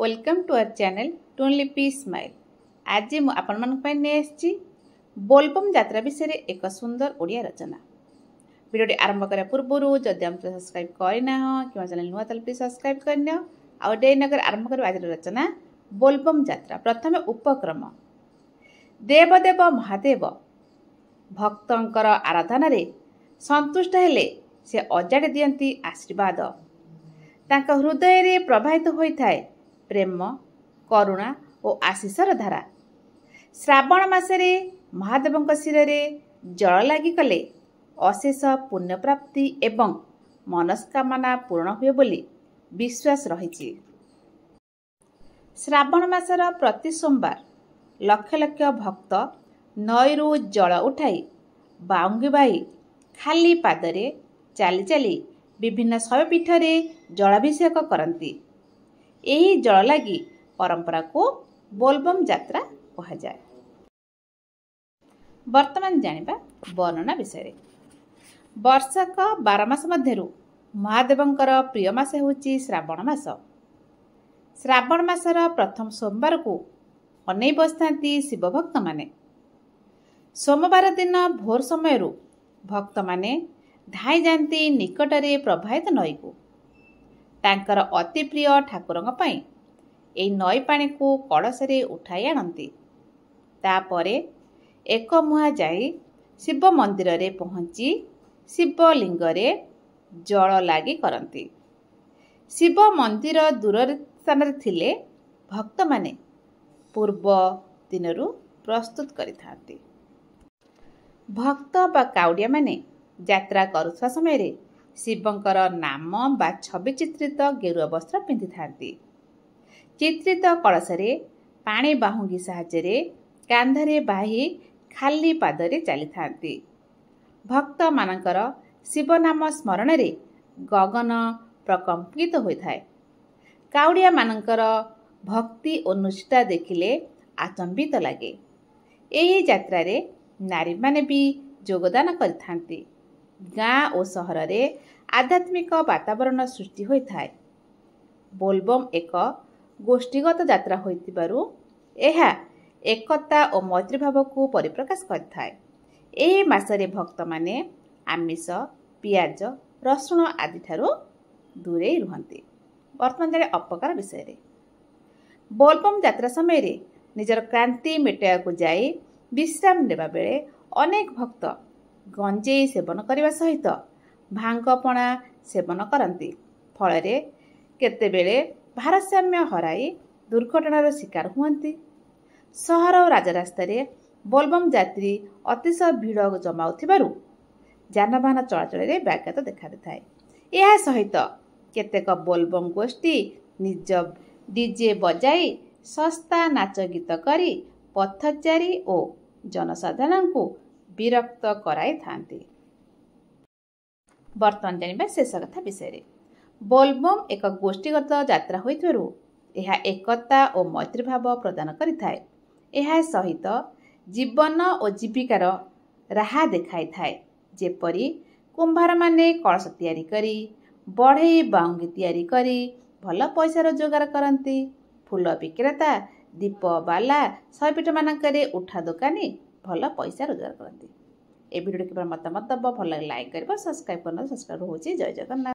Welcome to our channel टोनली पी smile. आज मुझे आपसी बोलबम यात्रा विषय एक सुंदर ओडिया रचना। वीडियो आरंभ करने पूर्व जदि आम सब्सक्राइब करना कि चैनल नुआ तो प्लीज सब्सक्राइब करनी आउ डे नगर आरंभ कर आज रचना बोलबम यात्रा। प्रथम उपक्रम देवदेव महादेव भक्तंकर आराधना रे संतुष्ट हेले से अजाड़ी दियंती आशीर्वाद। तांका हृदय रे प्रवाहित होता है प्रेम करुणा और आशीषर धारा। श्रावण मासरे महादेव शिरे जल लगी कले अशेष पुण्य प्राप्ति एवं मनस्कामना पूर्ण हुए बोली विश्वास रही। श्रावण मासर प्रति सोमवार लक्ष लक्ष भक्त नईरू जल उठाई बाउंगी बाई खाली पादरे चाली चाली विभिन्न शैवपीठ रे जलाभिषेक करती। यही जल लगी परंपरा को बोलबम यात्रा कहा जाए। वर्तमान जानिबा वर्णना विषय। वर्षक 12 मास मध्यरु महादेवंकर प्रिय मास होची श्रावण मास। श्रावण मासर प्रथम सोमवार को अनै बसथांती शिव भक्त माने। सोमवार दिन भोर समय भक्त माने धाई जाती निकटरे प्रवाहित नई को। तांकर अति प्रिय ठाकुरंग पई एई नई पानी को कड़सरे उठाई आनती। तापरे एक मुहा जाई शिव मंदिर रे पहुंची शिवलिंग रे जल लागी करती। शिव मंदिर दूर स्थान थिले भक्त माने पूर्व दिनरु प्रस्तुत करिथांती। भक्त बा काउडिया माने यात्रा करुवा समय रे शिवंकर नाम बा छवि चित्रित गेरुआ वस्त्र पिंधि थांती। चित्रित कलशरे पानी बाहुंगी साहाय्य कांधरे बाही खाली पादरे चली थांती। भक्त मानकर शिव नाम स्मरण रे गगन प्रकंपित होता है। काउडिया मानकर भक्ति और निष्ठा देखिले आचंबित लगे। यही यात्रा रे नारी माने भी योगदान करथांती। गाँ और सहर रे आध्यात्मिक वातावरण सृष्टि होता है। बोलबम एक गोष्ठीगत यात्रा होइतिबारु एहा एकता और मैत्री भाव को परिप्रकाश करता है। एही मासरे भक्त माने आमिष पियाज रसुण आदि ठारो दूरे रुहंती। वर्तमान जाने अपकार विषय रे। बोलबम यात्रा समय रे निजर क्रांति मेटाया को जाई विश्राम नेबा बेले अनेक भक्त गंजेई सेवन करने सहित भांगपणा सेवन करती। फल केतेबेले भारसाम्य हराई दुर्घटनार शिकार हुअन्ति। सहर और राजरास्ता बोलबम यात्री अतिशय भीड़ जमाउथिबारु जानबाहन चलाचल में व्याघात देखा थाए। यह सहित केतेक बोलबम गोष्ठी निज डीजे बजाई सस्ता नाच गीत करी पथचारी और जनसाधारण को विरक्त कराई थांती। वर्तमान जानिबा शेष कथा विषय। बोलबम एक गोष्ठीगत यात्रा होइथारु एहा एकता और मैत्री भाव प्रदान करिथाए। एहा सहित जीवन और जीविकार राहा देखाई थाए। जेपरी कुंभार माने कलश तैयारी करी बढ़ई बाउंगी तैयारी करी भल पैसा रोजगार करती। फूल विक्रेता दीप बाला शैवपीठ मानकरे उठा दुकानी भल पैसा रोजगार करती। ए वीडियो के मतामत दब भल लाइक कर सब्सक्राइब करना। सब्सक्राइब होची। जय जगन्नाथ।